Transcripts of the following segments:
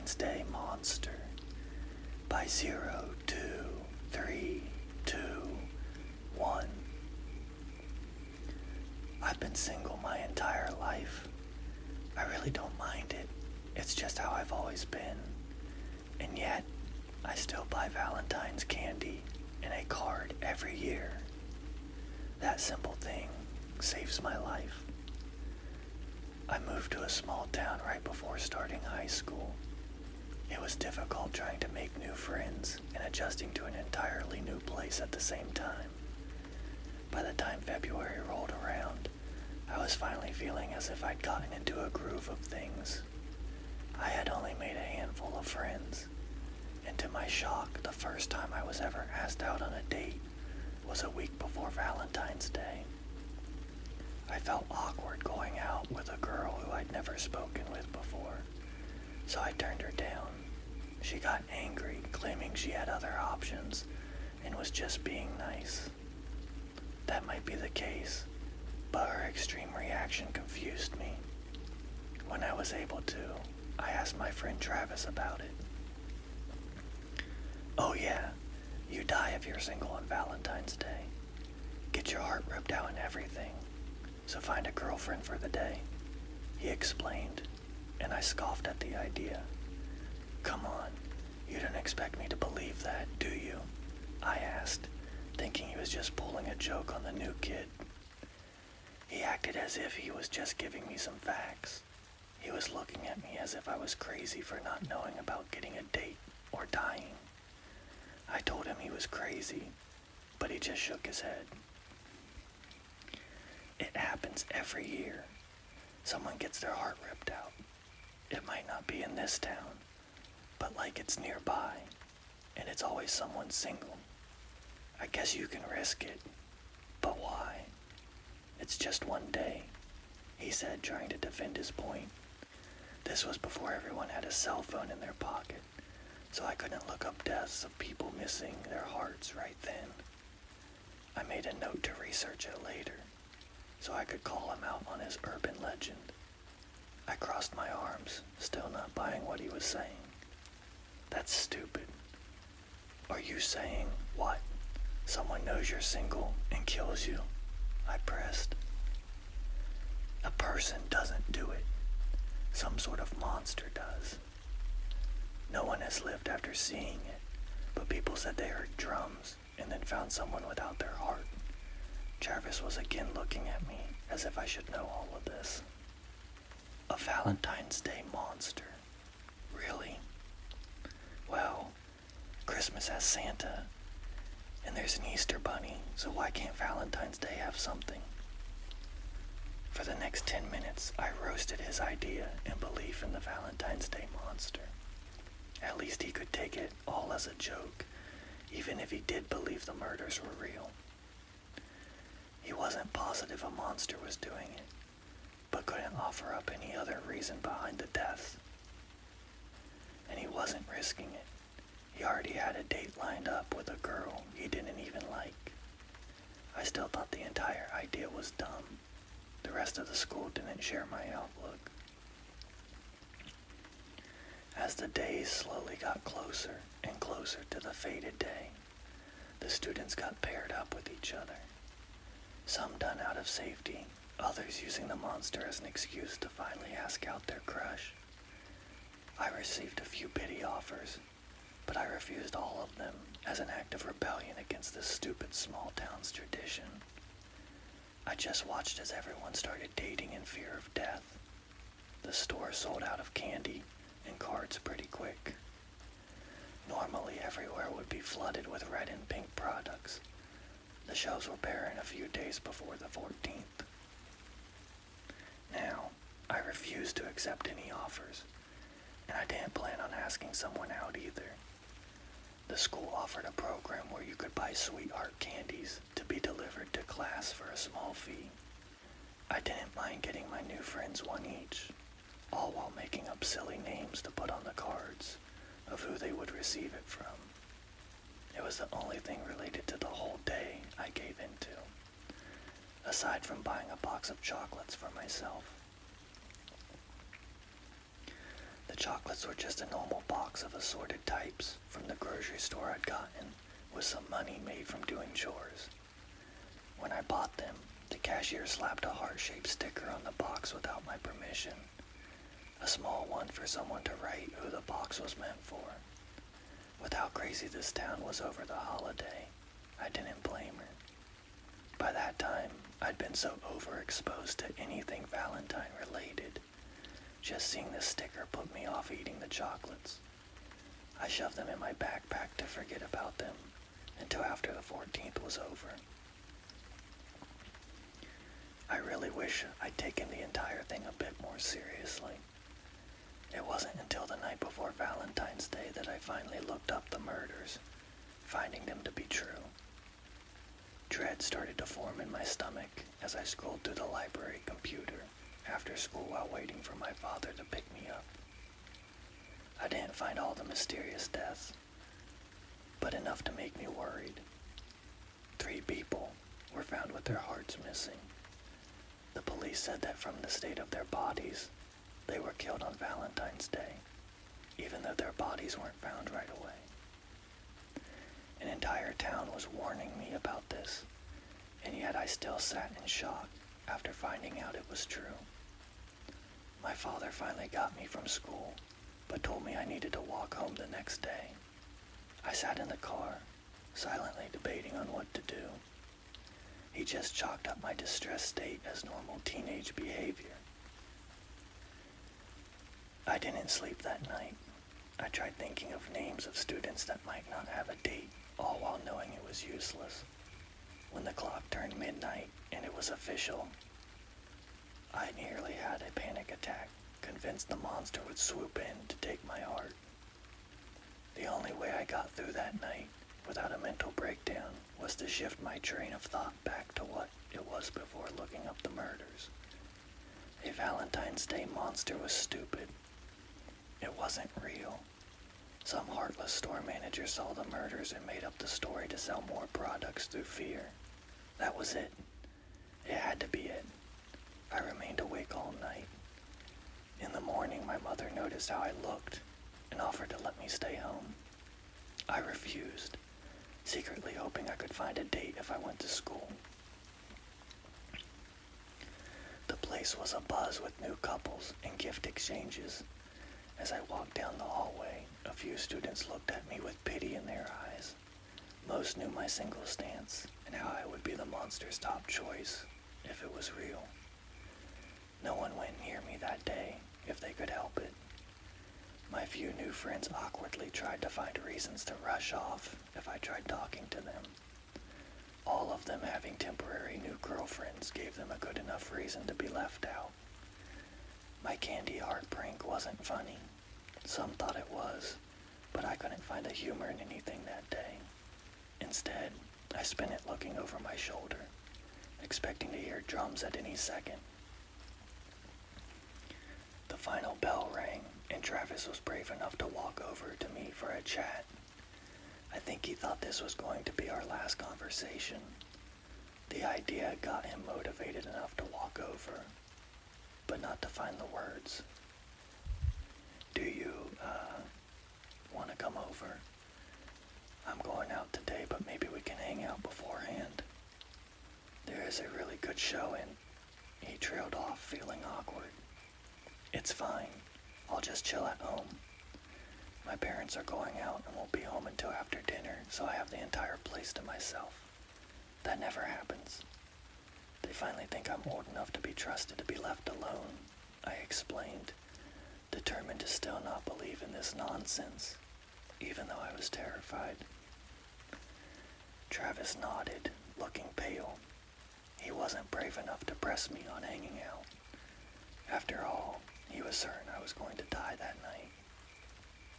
Valentine's Day Monster by 02321. I've been single my entire life. I really don't mind it. It's just how I've always been. And yet, I still buy Valentine's candy and a card every year. That simple thing saves my life. I moved to a small town right before starting high school. It was difficult trying to make new friends and adjusting to an entirely new place at the same time. By the time February rolled around, I was finally feeling as if I'd gotten into a groove of things. I had only made a handful of friends, and to my shock, the first time I was ever asked out on a date was a week before Valentine's Day. I felt awkward going out with a girl who I'd never spoken with before, so I turned her down. She got angry, claiming she had other options and was just being nice. That might be the case, but her extreme reaction confused me. When I was able to, I asked my friend Travis about it. "Oh yeah, you die if you're single on Valentine's Day. Get your heart ripped out and everything, so find a girlfriend for the day," he explained, and I scoffed at the idea. "Come on, you don't expect me to believe that, do you?" I asked, thinking he was just pulling a joke on the new kid. He acted as if he was just giving me some facts. He was looking at me as if I was crazy for not knowing about getting a date or dying. I told him he was crazy, but he just shook his head. It happens every year. Someone gets their heart ripped out. It might not be in this town, but like it's nearby, and it's always someone single. I guess you can risk it, but why? It's just one day, he said, trying to defend his point. This was before everyone had a cell phone in their pocket, so I couldn't look up deaths of people missing their hearts right then. I made a note to research it later, so I could call him out on his urban legend. I crossed my arms, still not buying what he was saying. That's stupid. Are you saying, what? Someone knows you're single and kills you? I pressed. A person doesn't do it. Some sort of monster does. No one has lived after seeing it, but people said they heard drums and then found someone without their heart. Travis was again looking at me as if I should know all of this. A Valentine's Day monster. Really? Well, Christmas has Santa, and there's an Easter bunny, so why can't Valentine's Day have something? For the next 10 minutes, I roasted his idea and belief in the Valentine's Day monster. At least he could take it all as a joke, even if he did believe the murders were real. He wasn't positive a monster was doing it, but couldn't offer up any other reason behind the deaths. And he wasn't risking it. He already had a date lined up with a girl he didn't even like. I still thought the entire idea was dumb. The rest of the school didn't share my outlook. As the days slowly got closer and closer to the fated day, the students got paired up with each other. Some done out of safety, others using the monster as an excuse to finally ask out their crush. I received a few pity offers, but I refused all of them as an act of rebellion against this stupid small town's tradition. I just watched as everyone started dating in fear of death. The store sold out of candy and cards pretty quick. Normally everywhere would be flooded with red and pink products. The shelves were barren a few days before the 14th. Now, I refused to accept any offers, and I didn't plan on asking someone out either. The school offered a program where you could buy sweetheart candies to be delivered to class for a small fee. I didn't mind getting my new friends one each, all while making up silly names to put on the cards of who they would receive it from. It was the only thing related to the whole day I gave into, aside from buying a box of chocolates for myself. The chocolates were just a normal box of assorted types from the grocery store I'd gotten with some money made from doing chores. When I bought them, the cashier slapped a heart-shaped sticker on the box without my permission. A small one for someone to write who the box was meant for. With how crazy this town was over the holiday, I didn't blame her. By that time, I'd been so overexposed to anything Valentine related. Just seeing the sticker put me off eating the chocolates. I shoved them in my backpack to forget about them until after the 14th was over. I really wish I'd taken the entire thing a bit more seriously. It wasn't until the night before Valentine's Day that I finally looked up the murders, finding them to be true. Dread started to form in my stomach as I scrolled through the library computer after school while waiting for my father to pick me up. I didn't find all the mysterious deaths, but enough to make me worried. 3 people were found with their hearts missing. The police said that from the state of their bodies, they were killed on Valentine's Day, even though their bodies weren't found right away. An entire town was warning me about this, and yet I still sat in shock after finding out it was true. My father finally got me from school, but told me I needed to walk home the next day. I sat in the car, silently debating on what to do. He just chalked up my distressed state as normal teenage behavior. I didn't sleep that night. I tried thinking of names of students that might not have a date, all while knowing it was useless. When the clock turned midnight and it was official, I nearly had a panic attack, convinced the monster would swoop in to take my heart. The only way I got through that night without a mental breakdown was to shift my train of thought back to what it was before looking up the murders. A Valentine's Day monster was stupid. It wasn't real. Some heartless store manager saw the murders and made up the story to sell more products through fear. That was it. It had to be it. I remained awake all night. In the morning, my mother noticed how I looked and offered to let me stay home. I refused, secretly hoping I could find a date if I went to school. The place was abuzz with new couples and gift exchanges. As I walked down the hallway, a few students looked at me with pity in their eyes. Most knew my single stance and how I would be the monster's top choice if it was real. No one went near me that day if they could help it. My few new friends awkwardly tried to find reasons to rush off if I tried talking to them. All of them having temporary new girlfriends gave them a good enough reason to be left out. My candy heart prank wasn't funny. Some thought it was, but I couldn't find the humor in anything that day. Instead, I spent it looking over my shoulder, expecting to hear drums at any second. The final bell rang, and Travis was brave enough to walk over to me for a chat. I think he thought this was going to be our last conversation. The idea got him motivated enough to walk over, but not to find the words. Do you, want to come over? I'm going out today, but maybe we can hang out beforehand. There is a really good show, and he trailed off, feeling awkward. It's fine. I'll just chill at home. My parents are going out and won't be home until after dinner, so I have the entire place to myself. That never happens. They finally think I'm old enough to be trusted to be left alone, I explained, determined to still not believe in this nonsense, even though I was terrified. Travis nodded, looking pale. He wasn't brave enough to press me on hanging out. After all, he was certain I was going to die that night.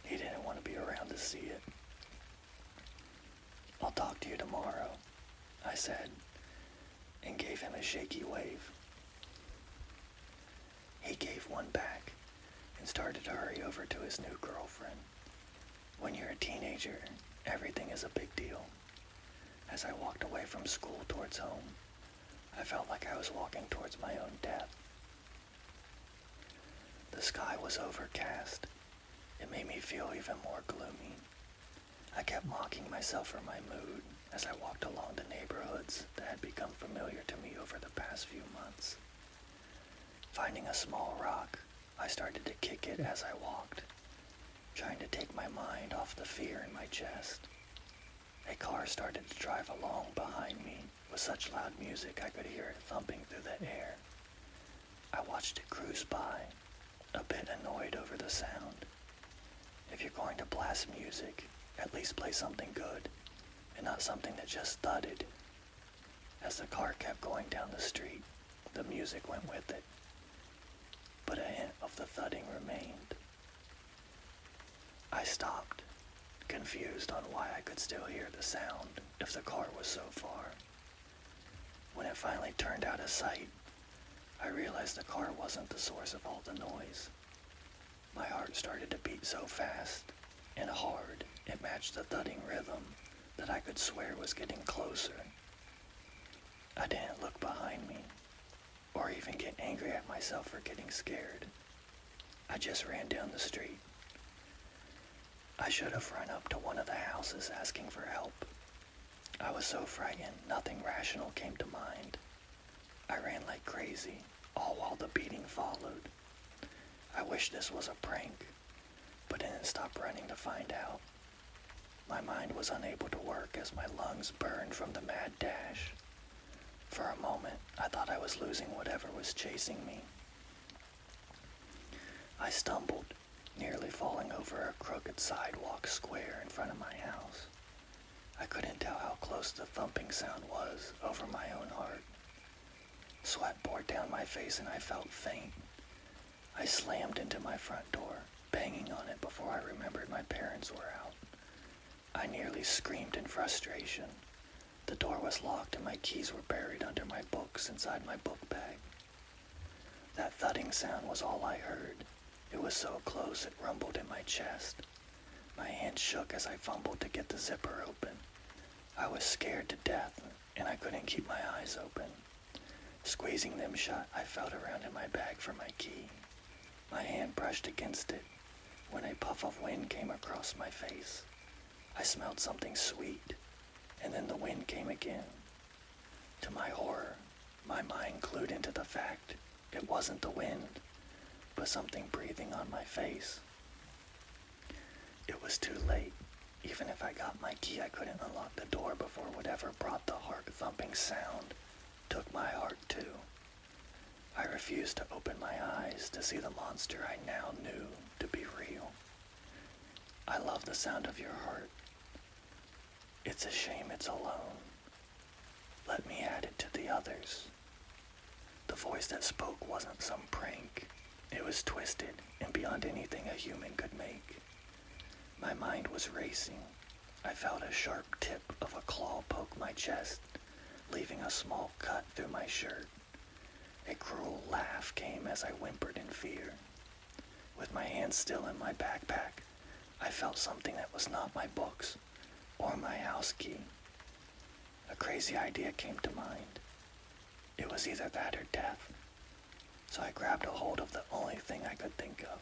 He didn't want to be around to see it. I'll talk to you tomorrow, I said, and gave him a shaky wave. He gave one back and started to hurry over to his new girlfriend. When you're a teenager, everything is a big deal. As I walked away from school towards home, I felt like I was walking towards my own death. The sky was overcast, It made me feel even more gloomy. I kept mocking myself for my mood as I walked along the neighborhoods that had become familiar to me over the past few months. Finding a small rock, I started to kick it as I walked, trying to take my mind off the fear in my chest. A car started to drive along behind me with such loud music I could hear it thumping through the air. I watched it cruise by, a bit annoyed over the sound. If you're going to blast music, at least play something good, and not something that just thudded. As the car kept going down the street, the music went with it, but a hint of the thudding remained. I stopped, confused on why I could still hear the sound if the car was so far. When it finally turned out of sight, I realized the car wasn't the source of all the noise. My heart started to beat so fast and hard it matched the thudding rhythm that I could swear was getting closer. I didn't look behind me or even get angry at myself for getting scared. I just ran down the street. I should have run up to one of the houses asking for help. I was so frightened, nothing rational came to mind. I ran like crazy, all while the beating followed. I wish this was a prank, but didn't stop running to find out. My mind was unable to work as my lungs burned from the mad dash. For a moment, I thought I was losing whatever was chasing me. I stumbled, nearly falling over a crooked sidewalk square in front of my house. I couldn't tell how close the thumping sound was over my own heart. Sweat poured down my face and I felt faint. I slammed into my front door, banging on it before I remembered my parents were out. I nearly screamed in frustration. The door was locked and my keys were buried under my books inside my book bag. That thudding sound was all I heard. It was so close it rumbled in my chest. My hand shook as I fumbled to get the zipper open. I was scared to death, and I couldn't keep my eyes open. Squeezing them shut, I felt around in my bag for my key. My hand brushed against it when a puff of wind came across my face. I smelled something sweet, and then the wind came again. To my horror, my mind clued into the fact it wasn't the wind, but something breathing on my face. It was too late. Even if I got my key, I couldn't unlock the door before whatever brought the heart-thumping sound took my heart too. I refused to open my eyes to see the monster I now knew to be real. I love the sound of your heart. It's a shame it's alone. Let me add it to the others. The voice that spoke wasn't some prank. It was twisted and beyond anything a human could make. My mind was racing. I felt a sharp tip of a claw poke my chest, leaving a small cut through my shirt. A cruel laugh came as I whimpered in fear. With my hands still in my backpack, I felt something that was not my books or my house key. A crazy idea came to mind. It was either that or death, so I grabbed a hold of the only thing I could think of.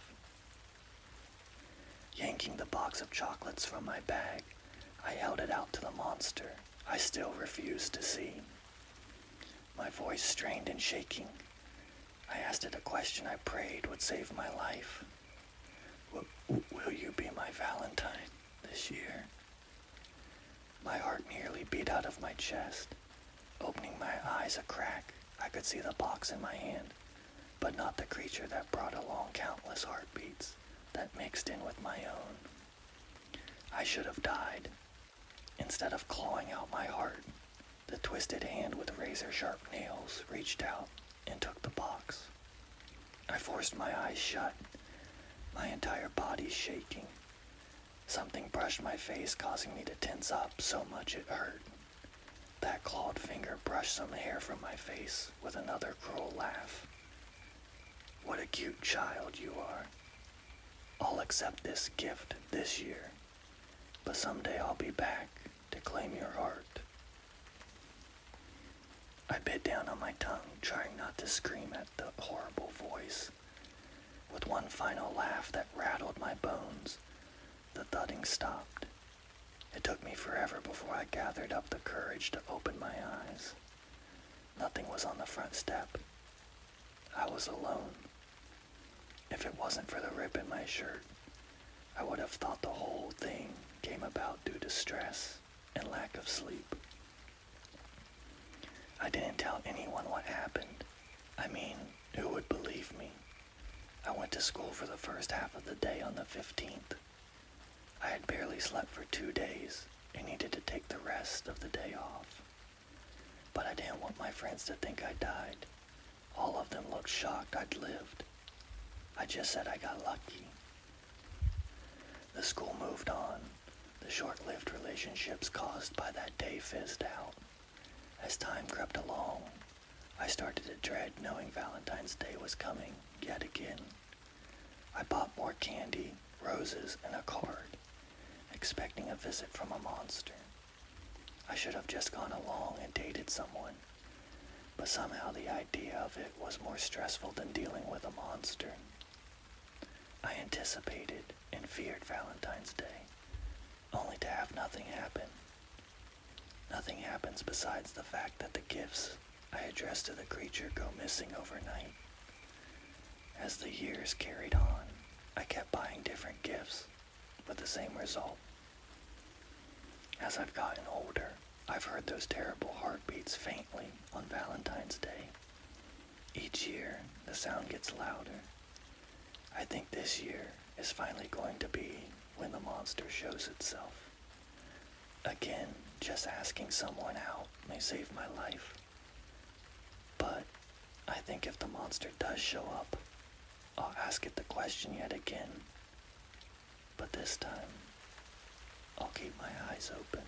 Yanking the box of chocolates from my bag, I held it out to the monster I still refused to see. My voice strained and shaking. I asked it a question I prayed would save my life. Will you be my Valentine this year? My heart nearly beat out of my chest. Opening my eyes a crack, I could see the box in my hand, but not the creature that brought along countless heartbeats that mixed in with my own. I should have died. Instead of clawing out my heart, the twisted hand with razor-sharp nails reached out and took the box. I forced my eyes shut, my entire body shaking. Something brushed my face, causing me to tense up so much it hurt. That clawed finger brushed some hair from my face with another cruel laugh. What a cute child you are. I'll accept this gift this year, but someday I'll be back to claim your heart. I bit down on my tongue, trying not to scream at the horrible voice. With one final laugh that rattled my bones, the thudding stopped. It took me forever before I gathered up the courage to open my eyes. Nothing was on the front step. I was alone. If it wasn't for the rip in my shirt, I would have thought the whole thing came about due to stress and lack of sleep. I didn't tell anyone what happened. I mean, who would believe me? I went to school for the first half of the day on the 15th. I had barely slept for 2 days and needed to take the rest of the day off. But I didn't want my friends to think I died. All of them looked shocked I'd lived. I just said I got lucky. The school moved on. The short-lived relationships caused by that day fizzed out. As time crept along, I started to dread knowing Valentine's Day was coming yet again. I bought more candy, roses, and a card, expecting a visit from a monster. I should have just gone along and dated someone, but somehow the idea of it was more stressful than dealing with a monster. I anticipated and feared Valentine's Day, only to have nothing happen. Nothing happens besides the fact that the gifts I addressed to the creature go missing overnight. As the years carried on, I kept buying different gifts, with the same result. As I've gotten older, I've heard those terrible heartbeats faintly on Valentine's Day. Each year, the sound gets louder. I think this year is finally going to be when the monster shows itself. Again, just asking someone out may save my life. But I think if the monster does show up, I'll ask it the question yet again. But this time, I'll keep my eyes open.